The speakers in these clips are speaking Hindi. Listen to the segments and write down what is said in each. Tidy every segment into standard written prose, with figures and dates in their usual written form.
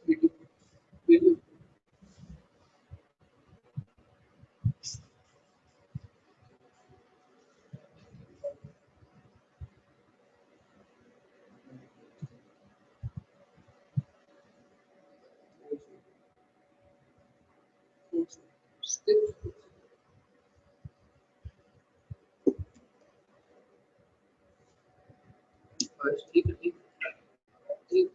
वीडियो ठीक है ठीक ठीक।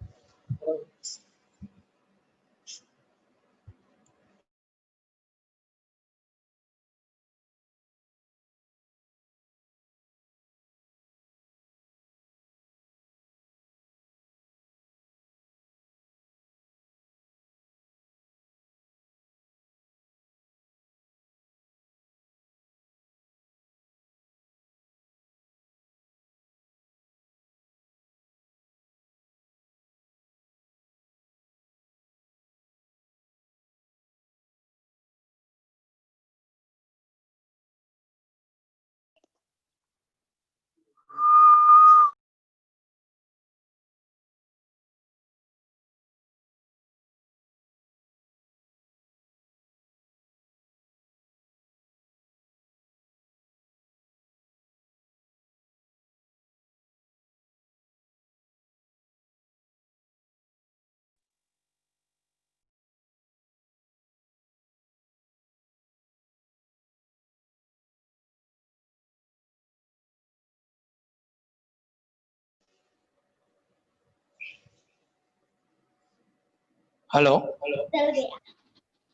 हेलो चल गया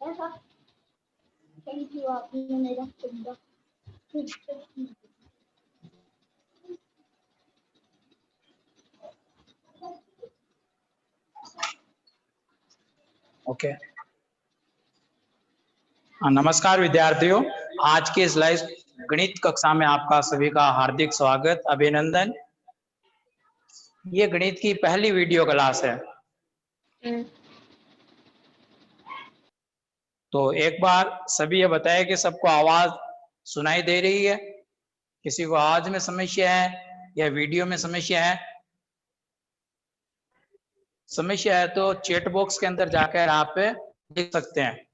ऐसा। थैंक यू आपने मेरा सुना। ओके नमस्कार विद्यार्थियों, आज के इस लाइव गणित कक्षा में आपका सभी का हार्दिक स्वागत, अभिनंदन। ये गणित की पहली वीडियो क्लास है। तो एक बार सभी ये बताए कि सबको आवाज सुनाई दे रही है? किसी को आवाज में समस्या है या वीडियो में समस्या है? समस्या है तो चैट बॉक्स के अंदर जाकर आप लिख सकते हैं।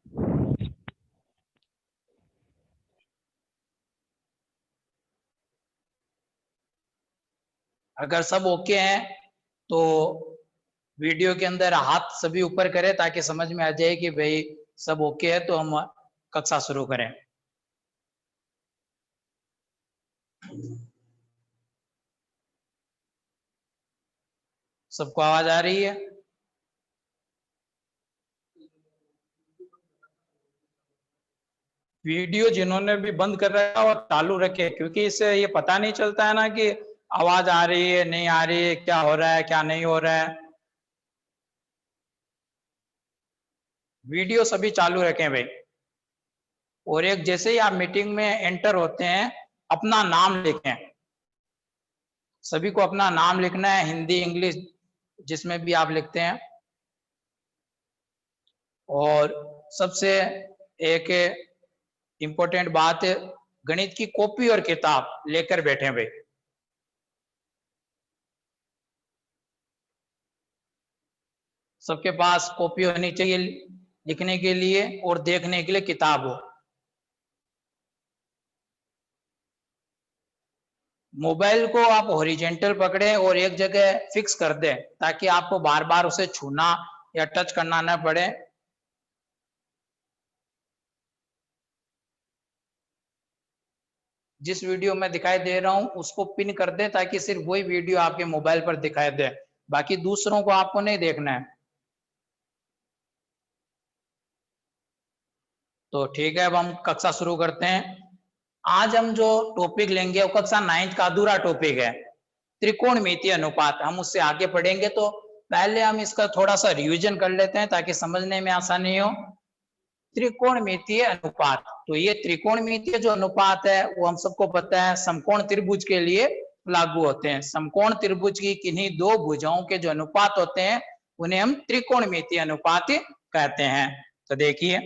अगर सब ओके हैं तो वीडियो के अंदर हाथ सभी ऊपर करें ताकि समझ में आ जाए कि भाई सब ओके है, तो हम कक्षा शुरू करें। सबको आवाज आ रही है? वीडियो जिन्होंने भी बंद कर रखा है और चालू रखे, क्योंकि इससे ये पता नहीं चलता है ना कि आवाज आ रही है नहीं आ रही है, क्या हो रहा है क्या नहीं हो रहा है। वीडियो सभी चालू रखें भाई। और एक जैसे ही आप मीटिंग में एंटर होते हैं अपना नाम लिखें। सभी को अपना नाम लिखना है, हिंदी इंग्लिश जिसमें भी आप लिखते हैं। और सबसे एक इम्पोर्टेंट बात, गणित की कॉपी और किताब लेकर बैठे भाई। सबके पास कॉपी होनी चाहिए लिखने के लिए और देखने के लिए किताब हो। मोबाइल को आप हॉरिजेंटल पकड़ें और एक जगह फिक्स कर दें ताकि आपको बार बार उसे छूना या टच करना ना पड़े। जिस वीडियो में दिखाई दे रहा हूं उसको पिन कर दें ताकि सिर्फ वही वीडियो आपके मोबाइल पर दिखाई दे, बाकी दूसरों को आपको नहीं देखना है। तो ठीक है, अब हम कक्षा शुरू करते हैं। आज हम जो टॉपिक लेंगे वो कक्षा 9th का अधूरा टॉपिक है, त्रिकोणमितीय अनुपात। हम उससे आगे पढ़ेंगे, तो पहले हम इसका थोड़ा सा रिवीजन कर लेते हैं ताकि समझने में आसानी हो। त्रिकोणमितीय अनुपात, तो ये त्रिकोणमितीय जो अनुपात है वो हम सबको पता है समकोण त्रिभुज के लिए लागू होते हैं। समकोण त्रिभुज की किन्हीं दो भुजाओं के जो अनुपात होते हैं उन्हें हम त्रिकोणमितीय अनुपात कहते हैं। तो देखिए,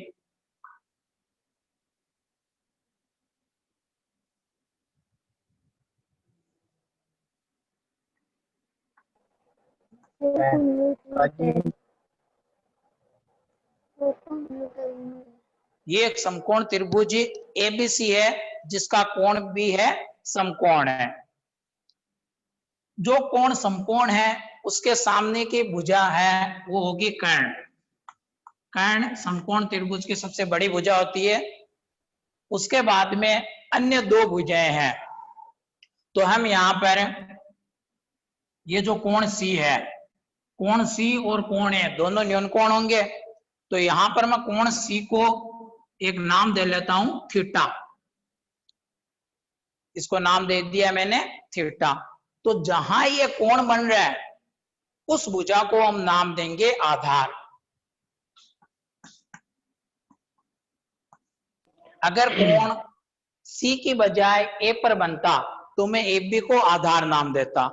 वो कौन होता है? ये एक समकोण त्रिभुज एबीसी है जिसका कोण भी है समकोण है। जो कोण समकोण है उसके सामने की भुजा है वो होगी कर्ण। कर्ण समकोण त्रिभुज की सबसे बड़ी भुजा होती है। उसके बाद में अन्य दो भुजाएं हैं। तो हम यहाँ पर ये जो कोण सी है, कोण सी और कोण ए दोनों न्यून कोण होंगे। तो यहां पर मैं कोण सी को एक नाम दे लेता हूं थीटा। इसको नाम दे दिया मैंने थीटा। तो जहां ये कोण बन रहा है उस भुजा को हम नाम देंगे आधार। अगर कोण सी की बजाय ए पर बनता तो मैं ए बी को आधार नाम देता।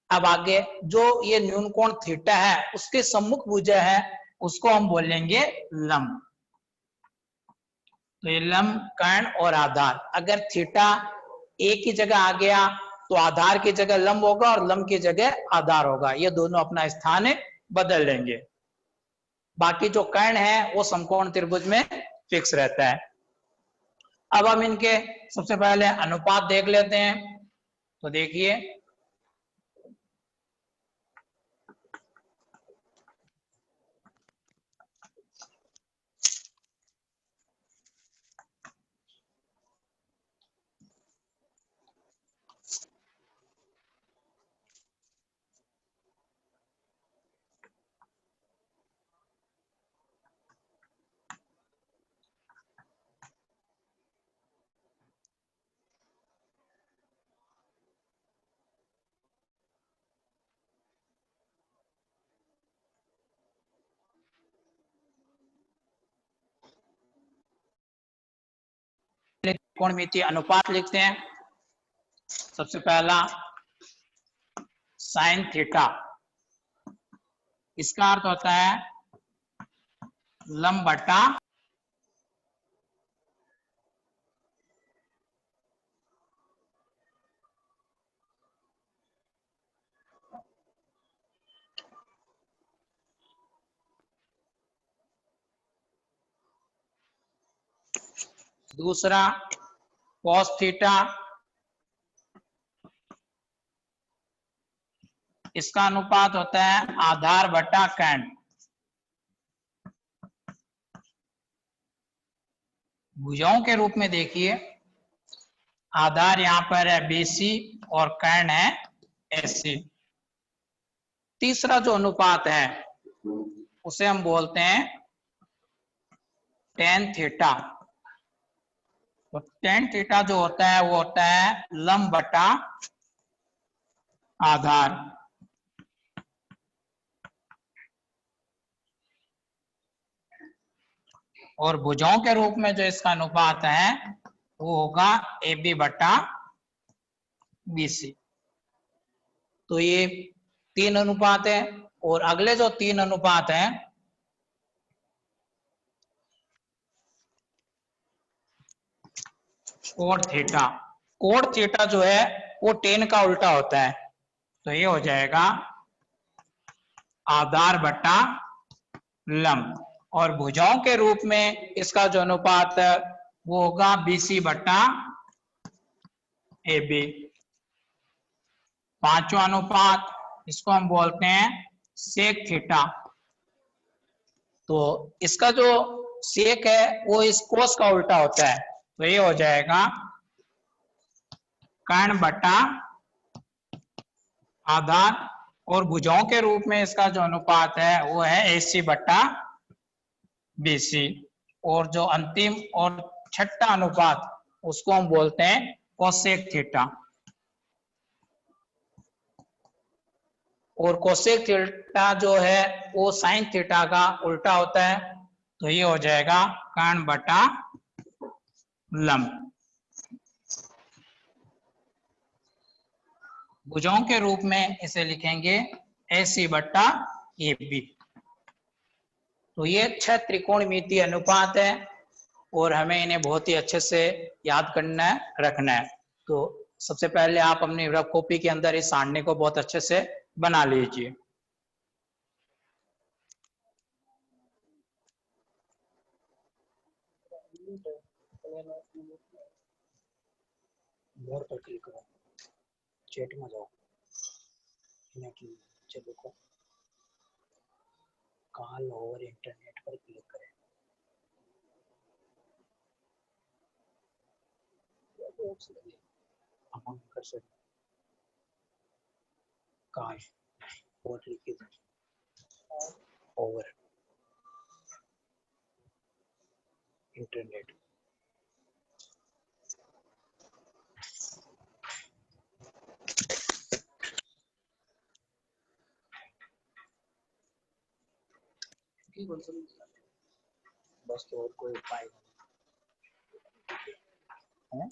अब आगे जो ये न्यून कोण थीटा है उसके सम्मुख भुजा है उसको हम बोलेंगे लंब। तो ये लंब, कर्ण और आधार। अगर थीटा ए की जगह आ गया तो आधार की जगह लंब होगा और लंब की जगह आधार होगा। ये दोनों अपना स्थान बदल लेंगे। बाकी जो कर्ण है वो समकोण त्रिभुज में फिक्स रहता है। अब हम इनके सबसे पहले अनुपात देख लेते हैं। तो देखिए त्रिकोणमितीय अनुपात लिखते हैं। सबसे पहला साइन थीटा, इसका अर्थ होता है लंब बटा दूसरा कॉस थीटा, इसका अनुपात होता है आधार बटा कर्ण। भुजाओं के रूप में देखिए आधार यहां पर है बीसी और कर्ण है एसी। तीसरा जो अनुपात है उसे हम बोलते हैं टेन थीटा। तो टेन थीटा जो होता है वो होता है लंब बटा आधार। और भुजाओं के रूप में जो इसका अनुपात है वो होगा ए बी बटा बी सी। तो ये तीन अनुपात है। और अगले जो तीन अनुपात हैं कोण थीटा। कोण थीटा जो है वो टेन का उल्टा होता है। तो ये हो जाएगा आधार बटा लंब। और भुजाओं के रूप में इसका जो अनुपात है वो होगा बीसी बटा ए बी। पांचवा अनुपात इसको हम बोलते हैं सेक थीटा। तो इसका जो सेक है वो इस कोस का उल्टा होता है। तो ये हो जाएगा कर्ण बटा आधार। और भुजाओं के रूप में इसका जो अनुपात है वो है एसी बटा बीसी। और जो अंतिम और छठा अनुपात उसको हम बोलते हैं कोसेक थीटा। और कोसेक थीटा जो है वो साइन थीटा का उल्टा होता है। तो ये हो जाएगा कर्ण बटा लंब। भुजाओं के रूप में इसे लिखेंगे एसी बटा ए बी। तो ये 6 त्रिकोणमितीय अनुपात है और हमें इन्हें बहुत ही अच्छे से याद करना है, रखना है। तो सबसे पहले आप अपनी रफ कॉपी के अंदर इस सारणी को बहुत अच्छे से बना लीजिए। मोर पर क्लिक करो, चैट में जाओ, चलो को कॉल ओवर इंटरनेट पर क्लिक करें। हम कर सकते कॉल और लिखिए ओवर इंटरनेट। बस तो और कोई उपाय नहीं है।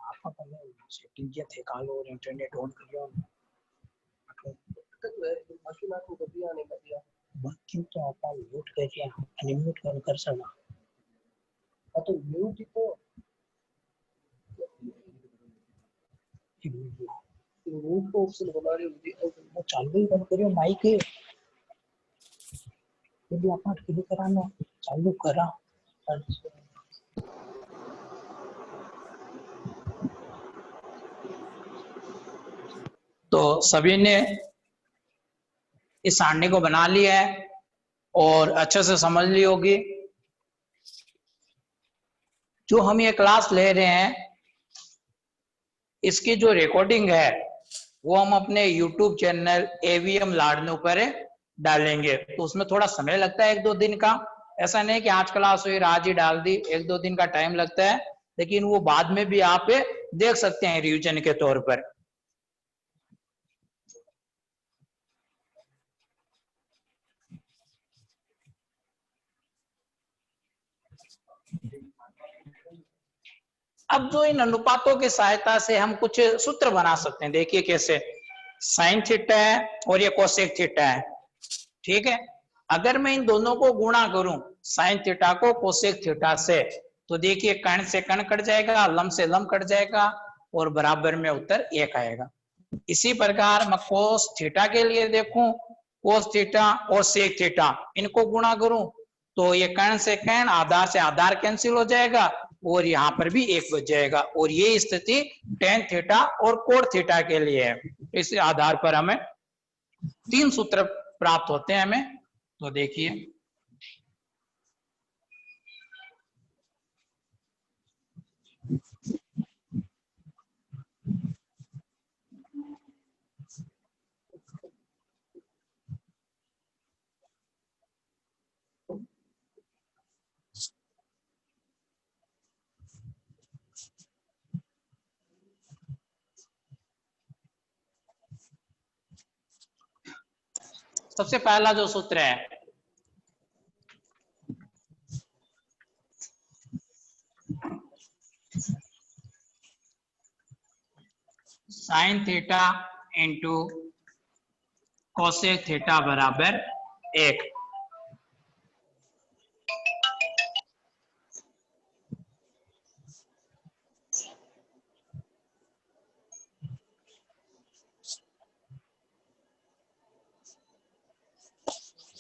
आपका पहले सेटिंग किया थे कॉल और इंटरनेट ऑन कर लिया बाकी तो आप म्यूट करिए, अनम्यूट कर सकना तो म्यूट ही तो म्यूट को ऑप्शन बना रही हो वो चालू ही बंद करियो माइक है यदि आप क्लिक कराना चालू करा। तो सभी ने इस सारणी को बना लिया है और अच्छे से समझ ली होगी। जो हम ये क्लास ले रहे हैं इसकी जो रिकॉर्डिंग है वो हम अपने YouTube चैनल AVM लाडनू पर डालेंगे, तो उसमें थोड़ा समय लगता है 1-2 दिन का। ऐसा नहीं कि आज क्लास हुई आज ही डाल दी, 1-2 दिन का टाइम लगता है, लेकिन वो बाद में भी आप देख सकते हैं रिवीजन के तौर पर। अब जो इन अनुपातों की सहायता से हम कुछ सूत्र बना सकते हैं, देखिए कैसे। साइन थीटा है और ये कोसेक थीटा है, ठीक है। अगर मैं इन दोनों को गुणा करूं साइन थीटा को कोसेक थीटा से, तो देखिए कर्ण से कर्ण कट जाएगा, लंब से लंब कट जाएगा और बराबर में उत्तर 1 आएगा। इसी प्रकार मैं कोस थीटा के लिए देखूं, कोस थीटा और सेक थीटा इनको गुणा करूं तो ये कर्ण से कर्ण, आधार से आधार कैंसिल हो जाएगा और यहाँ पर भी 1 बच जाएगा। और ये स्थिति टेन थीटा और कोट थीटा के लिए है। इस आधार पर हमें 3 सूत्र प्राप्त होते हैं हमें। तो देखिए सबसे पहला जो सूत्र है sine theta into cosec theta बराबर 1।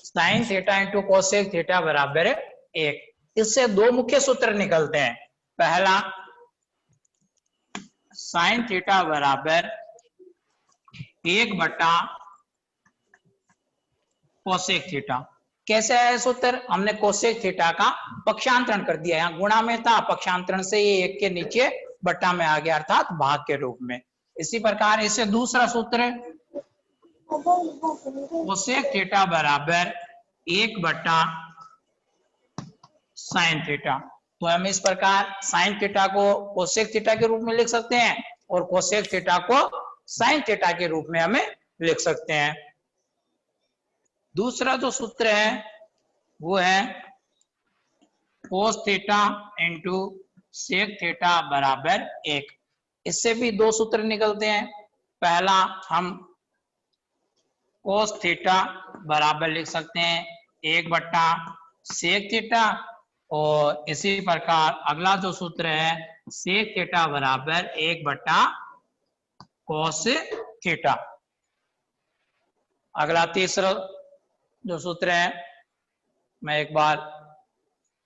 Sine theta into cosec theta बराबर 1। इससे 2 मुख्य सूत्र निकलते हैं। पहला साइन थीटा बराबर 1 बटा कोसेक थीटा। कैसे है सूत्र? हमने कोसेक थीटा का पक्षांतरण कर दिया, यहाँ गुणा में था, पक्षांतरण से ये 1 के नीचे बटा में आ गया अर्थात भाग के रूप में। इसी प्रकार इससे दूसरा सूत्र कोसेक थीटा बराबर 1 बटा साइन थीटा। तो हम इस प्रकार साइन थीटा को कोसेक थीटा के रूप में लिख सकते हैं और कोसेक थीटा को साइन थीटा के रूप में हमें लिख सकते हैं। दूसरा जो सूत्र है वो है cos theta into sec theta बराबर 1। इससे भी 2 सूत्र निकलते हैं। पहला हम कोस थीटा बराबर लिख सकते हैं 1 बटा सेक थीटा, और इसी प्रकार अगला जो सूत्र है सेक थीटा बराबर 1 बटा कोस थीटा। अगला तीसरा जो सूत्र है, मैं एक बार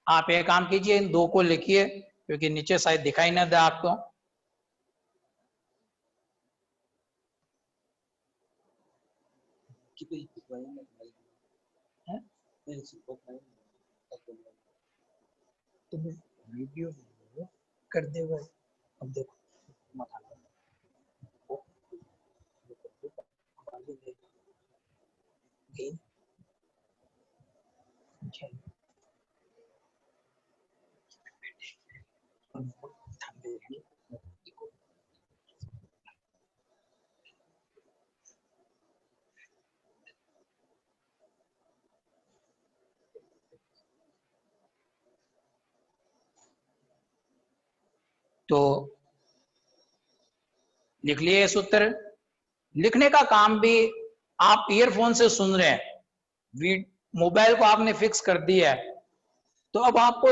आप एक काम कीजिए, इन 2 को लिखिए क्योंकि नीचे शायद दिखाई ना दे आपको। तुम वीडियो कर दे भाई। अब देखो तो लिख लिए सूत्र। लिखने का काम भी आप ईयरफोन से सुन रहे हैं, मोबाइल को आपने फिक्स कर दिया है, तो अब आपको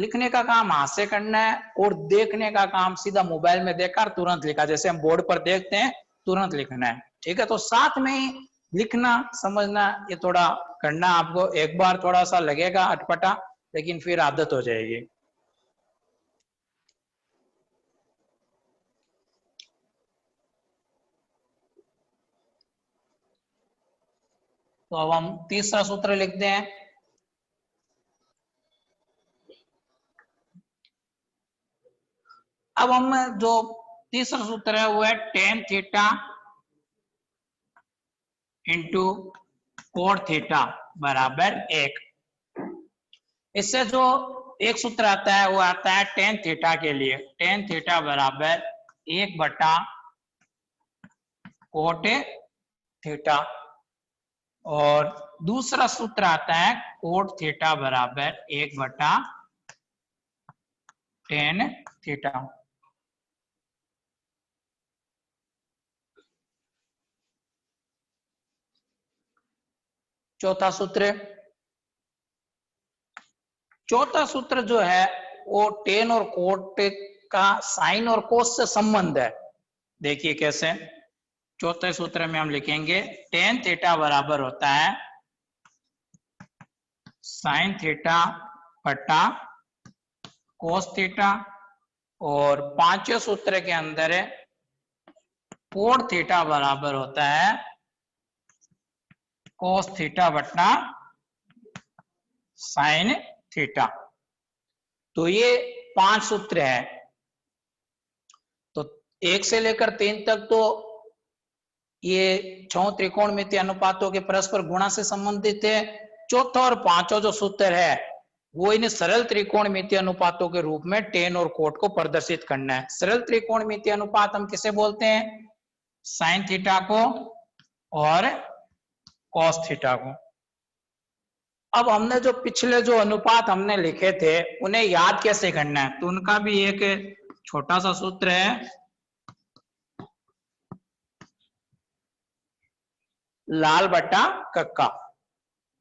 लिखने का काम हाथ से करना है और देखने का काम सीधा मोबाइल में देखकर तुरंत लिखा, जैसे हम बोर्ड पर देखते हैं तुरंत लिखना है। ठीक है, तो साथ में ही लिखना समझना ये थोड़ा करना आपको। एक बार थोड़ा सा लगेगा अटपटा, लेकिन फिर आदत हो जाएगी। तो अब हम तीसरा सूत्र लिखते हैं। अब हम जो तीसरा सूत्र है वो है tan theta into cot theta बराबर 1। इससे जो एक सूत्र आता है वो आता है tan थीटा के लिए, tan थीटा बराबर 1 बटा कोट थीटा, और दूसरा सूत्र आता है कोट थीटा बराबर 1 बटा tan थीटा। चौथा सूत्र जो है वो tan और कोट का साइन और कोस से संबंध है। देखिए कैसे, चौथे सूत्र में हम लिखेंगे tan थीटा बराबर होता है साइन थीटा बटा कोस थीटा, और पांचवें सूत्र के अंदर है कोट थीटा बराबर होता है कोस थीटा बटा साइन थीटा। तो ये 5 सूत्र है। तो 1 से लेकर 3 तक तो ये 6 त्रिकोणमितीय अनुपातों के परस्पर गुणा से संबंधित है। चौथा और पांचवा जो सूत्र है वो इन सरल त्रिकोणमितीय अनुपातों के रूप में tan और कोट को प्रदर्शित करना है। सरल त्रिकोणमितीय अनुपात हम किसे बोलते हैं? साइन थीटा को और कॉस थीटा को। अब हमने जो पिछले जो अनुपात हमने लिखे थे उन्हें याद कैसे करना है, तो उनका भी एक छोटा सा सूत्र है, लाल बटा कक्का।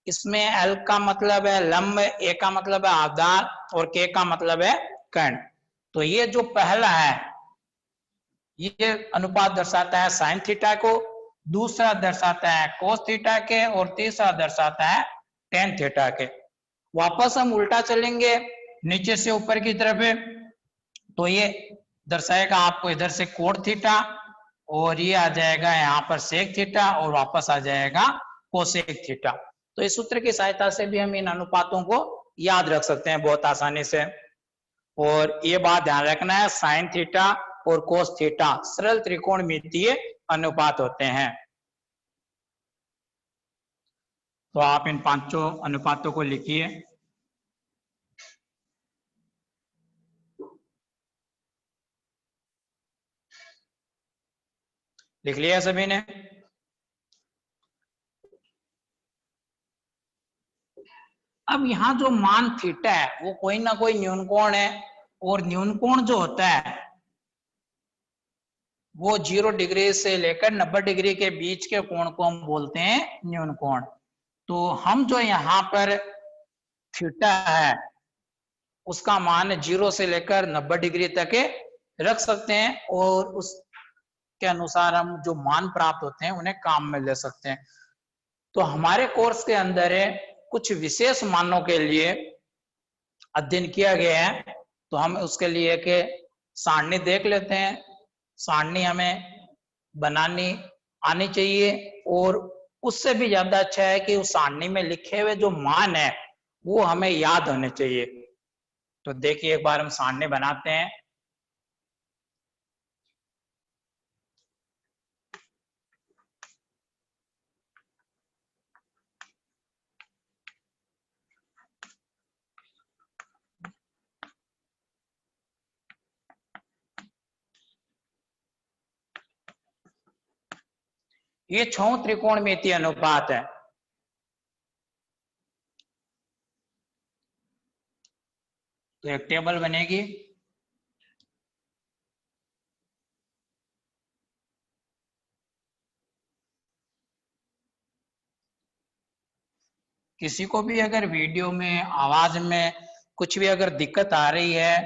इसमें L का मतलब है लंब, A का मतलब है आधार और K का मतलब है कर्ण। तो ये जो पहला है ये अनुपात दर्शाता है साइन थीटा को, दूसरा दर्शाता है कोस थीटा के, और तीसरा दर्शाता है टेन थीटा के। वापस हम उल्टा चलेंगे नीचे से ऊपर की तरफ है, तो ये दर्शाएगा आपको इधर से कोट थीटा, और ये आ जाएगा यहाँ पर सेक थीटा, और वापस आ जाएगा कोसेक थीटा। तो इस सूत्र की सहायता से भी हम इन अनुपातों को याद रख सकते हैं बहुत आसानी से। और ये बात ध्यान रखना है, साइन थीटा और कोस थीटा सरल त्रिकोणमितीय अनुपात होते हैं। तो आप इन पांचों अनुपातों को लिखिए। लिख लिया सभी ने? अब यहाँ जो मान थीटा है वो कोई ना कोई न्यून कोण है, और न्यून कोण जो होता है वो 0 डिग्री से लेकर 90 डिग्री के बीच के कोण को हम बोलते हैं न्यून कोण। तो हम जो यहाँ पर थीटा है उसका मान 0 से लेकर 90 डिग्री तक रख सकते हैं, और उसके अनुसार हम जो मान प्राप्त होते हैं उन्हें काम में ले सकते हैं। तो हमारे कोर्स के अंदर कुछ विशेष मानों के लिए अध्ययन किया गया है। तो हम उसके लिए कि सारणी देख लेते हैं, सारणी हमें बनानी आनी चाहिए, और उससे भी ज्यादा अच्छा है कि उस सारणी में लिखे हुए जो मान है वो हमें याद होने चाहिए। तो देखिए एक बार हम सारणी बनाते हैं। ये 6 त्रिकोणमितीय अनुपात है। तो एक टेबल बनेगी, किसी को भी अगर वीडियो में आवाज में कुछ भी अगर दिक्कत आ रही है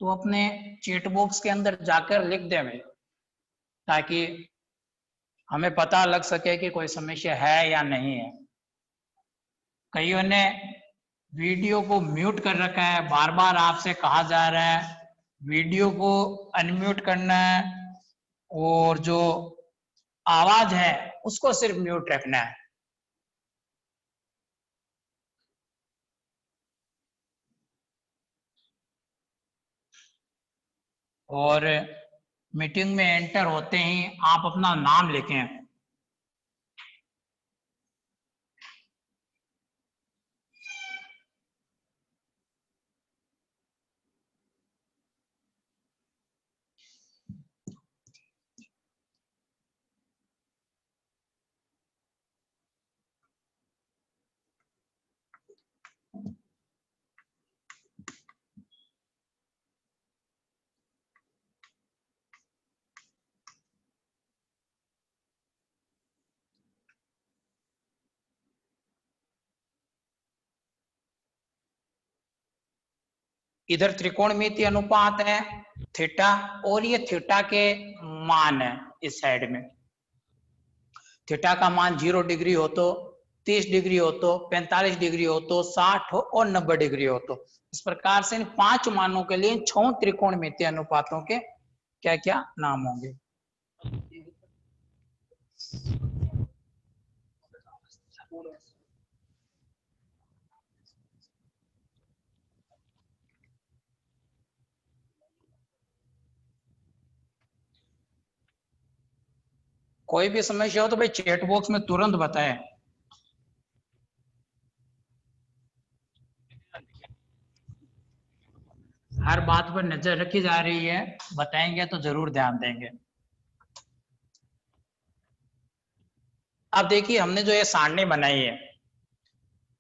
तो अपने चैट बॉक्स के अंदर जाकर लिख दे भाई, ताकि हमें पता लग सके कि कोई समस्या है या नहीं है। कईयों ने वीडियो को म्यूट कर रखा है, बार बार आपसे कहा जा रहा है वीडियो को अनम्यूट करना है, और जो आवाज है उसको सिर्फ म्यूट रखना है। और मीटिंग में एंटर होते ही आप अपना नाम लिखें। इधर त्रिकोणमितीय अनुपात है थीटा, और ये थीटा के मान है इस साइड में। थीटा का मान 0 डिग्री हो तो, 30 डिग्री हो तो, 45 डिग्री हो तो, 60 हो और 90 डिग्री हो तो। इस प्रकार से इन 5 मानों के लिए 6 त्रिकोणमितीय अनुपातों के क्या क्या नाम होंगे। कोई भी समस्या हो तो भाई चैट बॉक्स में तुरंत बताएं। हर बात पर नजर रखी जा रही है, बताएंगे तो जरूर ध्यान देंगे। अब देखिए हमने जो ये सारणी बनाई है,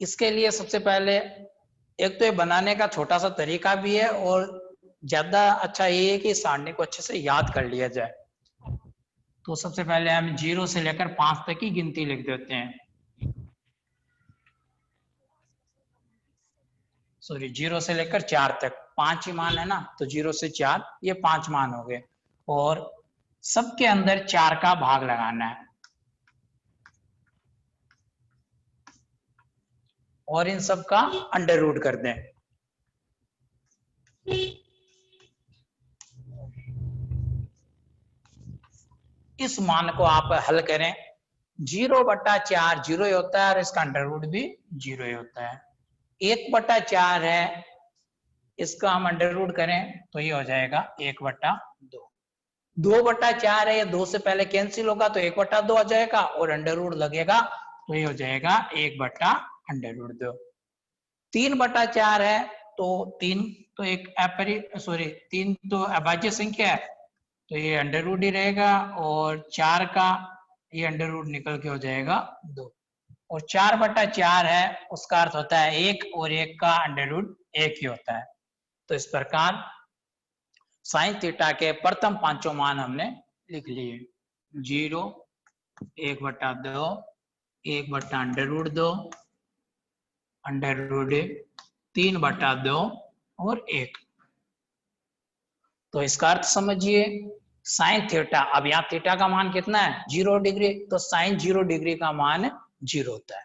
इसके लिए सबसे पहले एक तो ये बनाने का छोटा सा तरीका भी है, और ज्यादा अच्छा ये है कि सारणी को अच्छे से याद कर लिया जाए। तो सबसे पहले हम 0 से लेकर 5 तक की गिनती लिख देते हैं। सॉरी, 0 से लेकर 4 तक 5 ही मान है ना, तो 0 से 4 ये 5 मान हो गए, और सबके अंदर 4 का भाग लगाना है, और इन सब का अंडर रूट कर दें। इस मान को आप हल करें, 0/4 0 ही होता है, और इसका अंडर रूट भी 0 ही होता है। 1/4 है, इसका हम अंडर रूट करें तो ये हो जाएगा 1/2। 2/4 है, ये 2 से पहले कैंसिल होगा तो 1/2 आ जाएगा, और अंडर रूट लगेगा तो ये हो जाएगा 1/√2। 3/4 है, तो 3 तो एक सॉरी 3 तो अभाज्य संख्या है, तो ये अंडर रूट ही रहेगा, और 4 का ये अंडर रूट निकल के हो जाएगा 2। और 4/4 है, उसका अर्थ होता है 1, और 1 का अंडर रूट 1 ही होता है। तो इस प्रकार साइन थीटा के प्रथम 5 मान हमने लिख लिए। 0, 1/2, 1/√2, √1, 3/2 और 1। तो इसका अर्थ समझिए, साइन थीटा, अब यहाँ थीटा का मान कितना है 0 डिग्री, तो साइन 0 डिग्री का मान 0 होता है।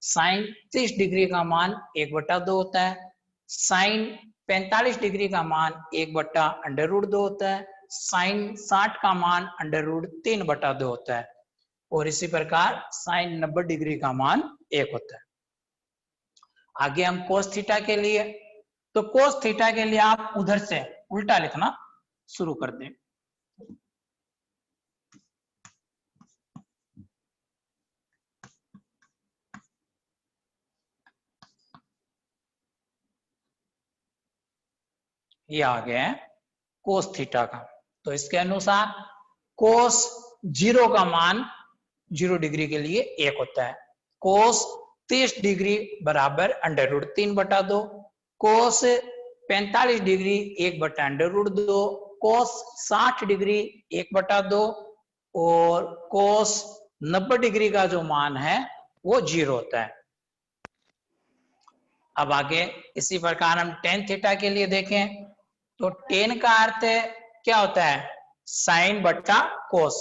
साइन 30 डिग्री का मान 1/2 होता है। साइन 45 डिग्री का मान 1/√2 होता है, साइन 60 का मान √3/2 होता है, और इसी प्रकार साइन 90 डिग्री का मान 1 होता है। आगे हम कोस थीटा के लिए, तो कोस थीटा के लिए आप उधर से उल्टा लिखना शुरू कर दें। ये आ गया है कोस थीटा का। तो इसके अनुसार कोस 0 का मान 0 डिग्री के लिए 1 होता है, कोस 30 डिग्री बराबर √3/2, कोस 45 डिग्री 1/√2, कोस 60 डिग्री 1/2, और कोस 90 डिग्री का जो मान है वो 0 होता है। अब आगे इसी प्रकार हम टेन थीटा के लिए देखें, तो टेन का अर्थ क्या होता है, साइन बट्टा कोस,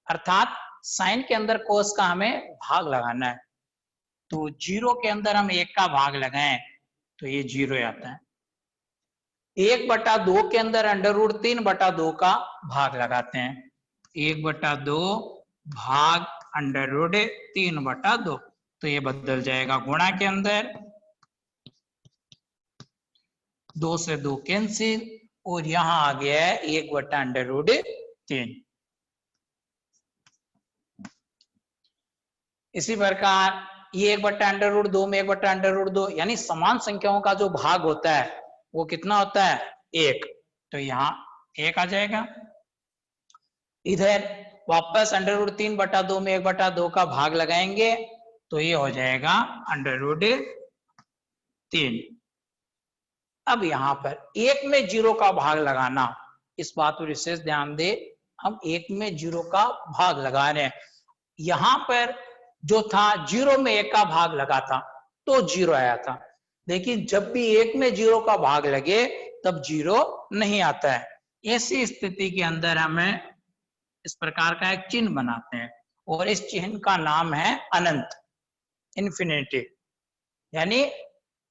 अर्थात साइन के अंदर कोस का हमें भाग लगाना है। तो 0 के अंदर हम 1 का भाग लगाएं तो ये 0 आता है। 1/2 के अंदर √3/2 का भाग लगाते हैं, 1/2 भाग √3/2, तो ये बदल जाएगा गुणा के अंदर, 2 से 2 कैंसिल, और यहां आ गया है 1/√3। इसी प्रकार ये 1/√2 में 1/√2, यानी समान संख्याओं का जो भाग होता है वो कितना होता है, 1, तो यहाँ 1 आ जाएगा। इधर वापस √3/2 में 1/2 का भाग लगाएंगे तो ये हो जाएगा √3। अब यहाँ पर 1 में 0 का भाग लगाना, इस बात पर विशेष ध्यान दे, हम 1 में 0 का भाग लगा रहे हैं। यहां पर जो था 0 में 1 का भाग लगा था तो 0 आया था, लेकिन जब भी 1 में 0 का भाग लगे तब 0 नहीं आता है। ऐसी स्थिति के अंदर हमें इस प्रकार का एक चिन्ह बनाते हैं, और इस चिन्ह का नाम है अनंत, इन्फिनिटी। यानी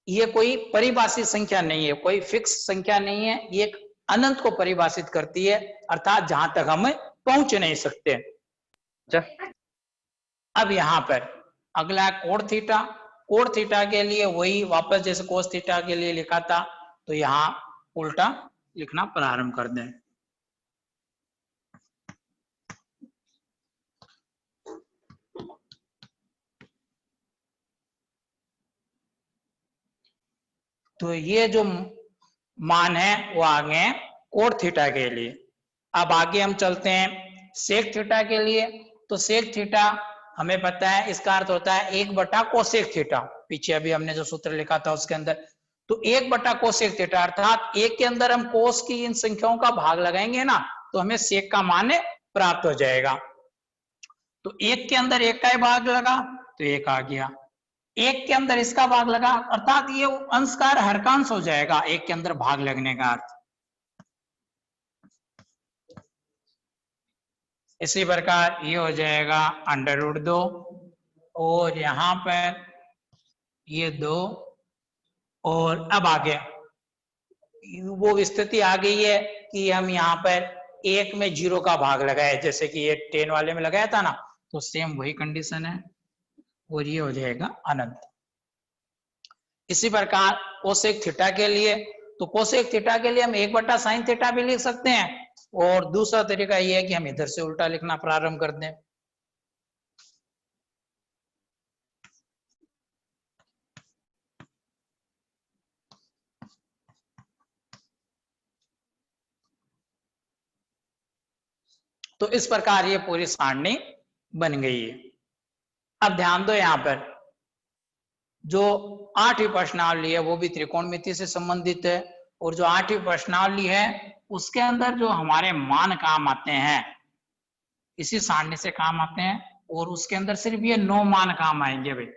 ये कोई परिभाषित संख्या नहीं है, कोई फिक्स संख्या नहीं है, ये एक अनंत को परिभाषित करती है, अर्थात जहां तक हम पहुंच नहीं सकते। अब यहां पर अगला कोण थीटा, कोण थीटा के लिए वही वापस जैसे कोस थीटा के लिए लिखा था, तो यहां उल्टा लिखना प्रारंभ कर दें। तो ये जो मान है वो आ गए कोण थीटा के लिए। अब आगे हम चलते हैं सेक थीटा के लिए। तो सेक थीटा हमें पता है इसका अर्थ होता है 1/कोसेक थीटा, पीछे अभी हमने जो सूत्र लिखा था उसके अंदर। तो 1/कोसेक थीटा अर्थात 1 के अंदर हम कोस की इन संख्याओं का भाग लगाएंगे ना, तो हमें सेक का मान प्राप्त हो जाएगा। तो 1 के अंदर 1 का ही भाग लगा तो 1 आ गया, 1 के अंदर इसका भाग लगा, अर्थात ये अंश का हरकांश हो जाएगा 1 के अंदर भाग लगने का अर्थ। इसी प्रकार ये हो जाएगा √2, और यहां पर ये 2, और अब आगे वो स्थिति आ गई है कि हम यहाँ पर 1 में 0 का भाग लगाए, जैसे कि ये 10 वाले में लगाया था ना, तो सेम वही कंडीशन है, और ये हो जाएगा अनंत। इसी प्रकार कोसेक थीटा के लिए, तो कोसेक थीटा के लिए हम 1/sin थीटा भी लिख सकते हैं, और दूसरा तरीका यह है कि हम इधर से उल्टा लिखना प्रारंभ कर दें। तो इस प्रकार ये पूरी सारणी बन गई है। अब ध्यान दो, यहां पर जो 8वीं प्रश्नावली है वो भी त्रिकोणमिति से संबंधित है, और जो 8वीं प्रश्नावली है उसके अंदर जो हमारे मान काम आते हैं इसी सारणी से काम आते हैं, और उसके अंदर सिर्फ ये 9 मान काम आएंगे भाई।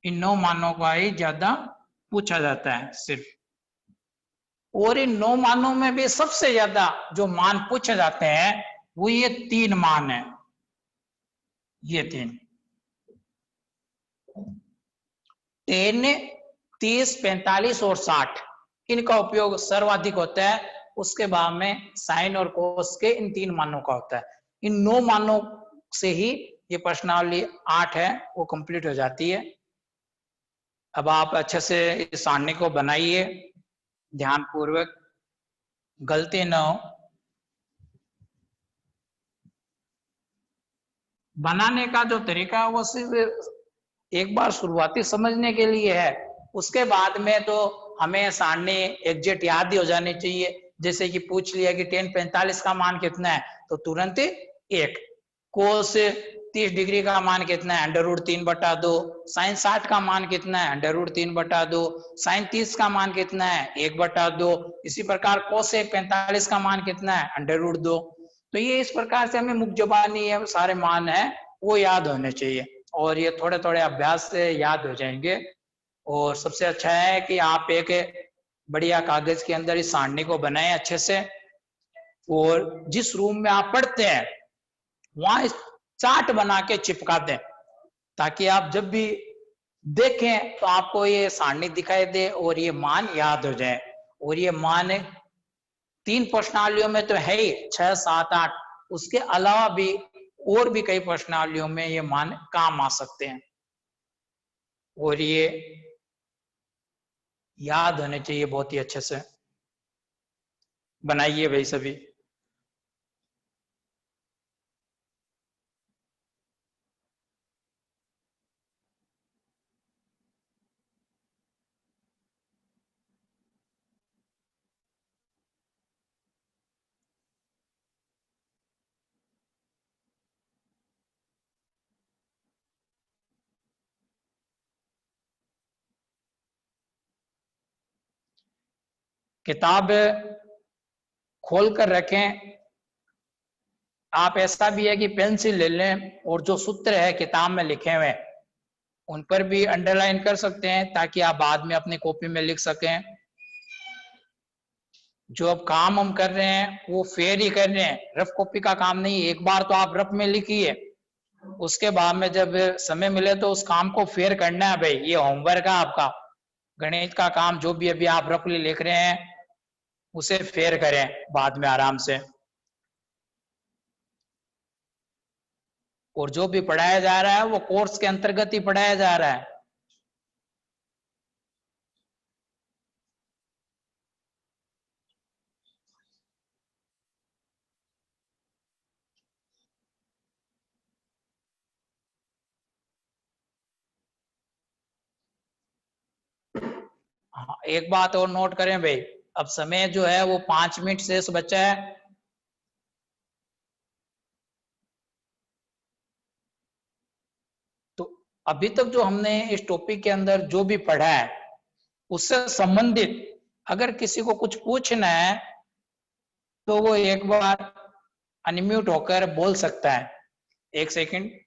इन 9 मानों का ही ज्यादा पूछा जाता है सिर्फ, और इन 9 मानों में भी सबसे ज्यादा जो मान पूछे जाते हैं वो ये 3 मान है, ये 3, 10, 30, 45 और 60 इनका उपयोग सर्वाधिक होता है। उसके बाद में साइन और कोस के इन 3 मानों का होता है। इन 9 मानों से ही ये प्रश्नावली 8 है वो कंप्लीट हो जाती है। अब आप अच्छे से इस सारणी को बनाइए ध्यान पूर्वक, गलती न हो। बनाने का जो तरीका है वो सिर्फ एक बार शुरुआती समझने के लिए है। उसके बाद में तो हमें सारणी एग्जैक्ट याद ही हो जानी चाहिए। जैसे कि पूछ लिया कि tan 45 का मान कितना है, तो तुरंत 1। कोस 30 डिग्री का मान कितना है, √3/2। साइन 60 का मान कितना है, √3/2। साइन 30 का मान कितना है, 1/2। इसी प्रकार कोसेक 45 का मान कितना है, √2। तो ये इस प्रकार से हमें मुख्य जुबानी है सारे मान है वो याद होने चाहिए, और ये थोड़े थोड़े अभ्यास से याद हो जाएंगे। और सबसे अच्छा है कि आप एक बढ़िया कागज के अंदर इस सारणी को बनाएं अच्छे से, और जिस रूम में आप पढ़ते हैं वहां चार्ट बना के चिपका दें, ताकि आप जब भी देखें तो आपको ये सारणी दिखाई दे और ये मान याद हो जाए। और ये मान 3 प्रश्नावलियों में तो है ही, 6, 7, 8, उसके अलावा भी और भी कई प्रश्नावलियों में ये मान काम आ सकते हैं, और ये याद होने चाहिए बहुत ही अच्छे से। बनाइए भाई सभी। किताब खोल कर रखें। आप ऐसा भी है कि पेंसिल ले लें और जो सूत्र है किताब में लिखे हुए उन पर भी अंडरलाइन कर सकते हैं, ताकि आप बाद में अपनी कॉपी में लिख सकें। जो अब काम हम कर रहे हैं वो फेर ही कर रहे हैं, रफ कॉपी का काम नहीं। एक बार तो आप रफ में लिखिए, उसके बाद में जब समय मिले तो उस काम को फेर करना है भाई। ये होमवर्क है आपका, गणित का काम जो भी अभी आप रफली लिख रहे हैं उसे फेर करें बाद में आराम से। और जो भी पढ़ाया जा रहा है वो कोर्स के अंतर्गत ही पढ़ाया जा रहा है। हाँ, एक बात और नोट करें भाई, अब समय जो है वो 5 मिनट शेष बचा है। तो अभी तक जो हमने इस टॉपिक के अंदर जो भी पढ़ा है उससे संबंधित अगर किसी को कुछ पूछना है तो वो एक बार अनम्यूट होकर बोल सकता है। 1 सेकंड।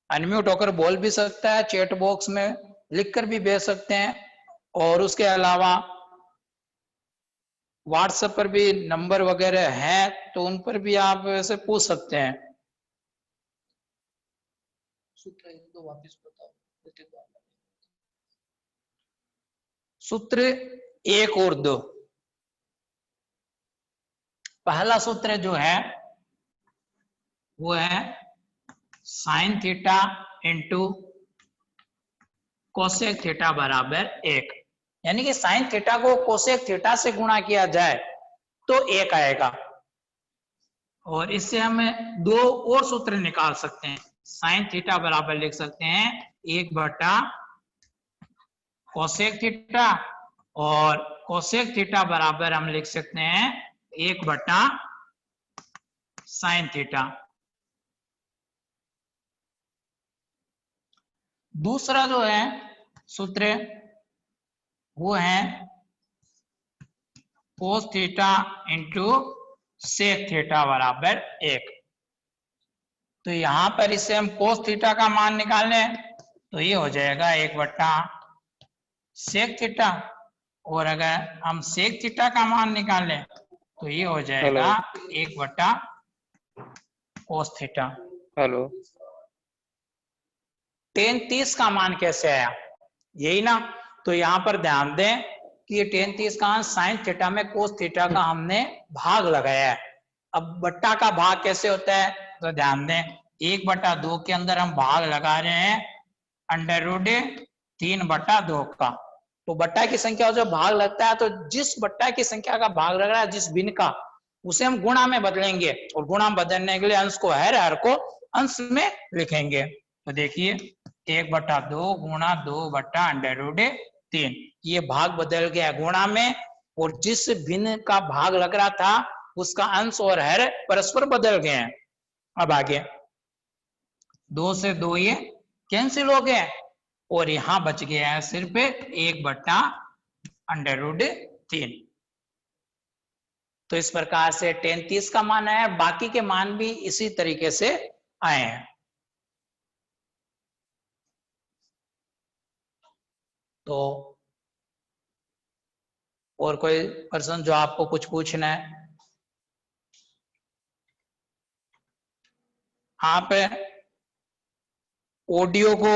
अनम्यूट होकर बोल भी सकता है, चैट बॉक्स में लिखकर भी भेज सकते हैं, और उसके अलावा व्हाट्सएप पर भी नंबर वगैरह है तो उन पर भी आप ऐसे पूछ सकते हैं। सूत्र तो वापस बताओ। सूत्र 1 और 2। पहला सूत्र जो है वो है sine theta into cosec theta बराबर 1। यानी कि साइन थीटा को कोसेक थीटा से गुणा किया जाए तो 1 आएगा। और इससे हम 2 और सूत्र निकाल सकते हैं। साइन थीटा बराबर लिख सकते हैं 1 कोसेक थीटा, और कोसेक थीटा बराबर हम लिख सकते हैं 1 साइन थीटा। दूसरा जो है सूत्र वो है cos theta into sec theta बराबर 1। तो यहां पर इससे हम कोस थीटा का मान निकालें तो ये हो जाएगा 1 सेक थीटा, और अगर हम सेक थीटा का मान निकालें तो ये हो जाएगा 1 बटा कोस थीटा। हेलो। tan 30 का मान कैसे आया, यही ना। तो यहाँ पर ध्यान दें कि ये tan 30 का मान साइन थीटा में कोस थीटा का हमने भाग लगाया है। अब बट्टा का भाग कैसे होता है, तो ध्यान दें 1/2 के अंदर हम भाग लगा रहे हैं √3/2 का। तो बट्टा की संख्या जब भाग लगता है तो जिस बट्टा की संख्या का भाग लग रहा है, जिस भिन्न का, उसे हम गुणा में बदलेंगे और गुणा बदलने के लिए अंश को हर को अंश में लिखेंगे। तो देखिए 1/2 गुणा 2/√3, ये भाग बदल गया गुणा में, और जिस भिन्न का भाग लग रहा था उसका अंश और हर परस्पर बदल गए हैं। अब आगे 2 से 2 ये कैंसिल हो गए और यहां बच गया है सिर्फ 1/√3। तो इस प्रकार से tan 30 का मान आया, बाकी के मान भी इसी तरीके से आए हैं। तो और कोई पर्सन जो आपको कुछ पूछना है, आप ऑडियो को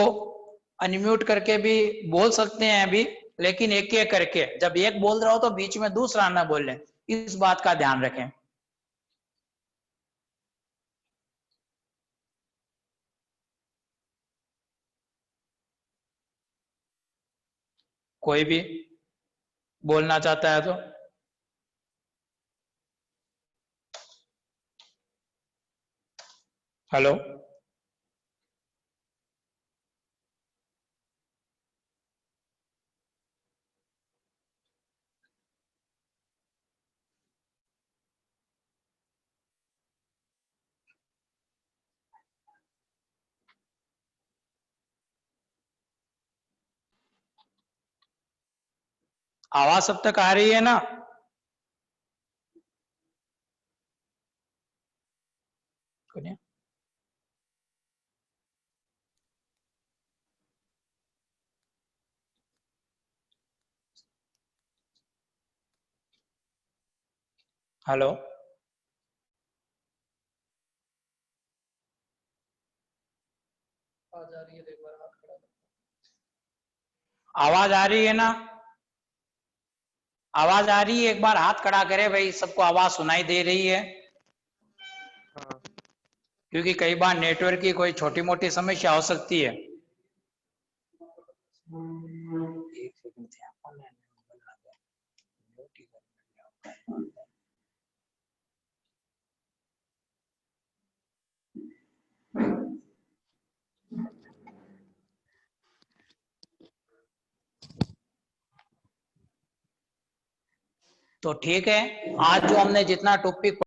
अनम्यूट करके भी बोल सकते हैं अभी, लेकिन एक एक करके, जब एक बोल रहा हो तो बीच में दूसरा ना बोले, इस बात का ध्यान रखें। कोई भी बोलना चाहता है तो हेलो। आवाज सब तक आ रही है ना? हेलो, आवाज आ रही है, एक बार हाथ खड़ा करो। आवाज आ रही है ना? आवाज आ रही है, एक बार हाथ खड़ा करे भाई, सबको आवाज सुनाई दे रही है? क्योंकि कई बार नेटवर्क की कोई छोटी मोटी समस्या हो सकती है। एक सेकंड थे तो ठीक है, आज जो हमने जितना टॉपिक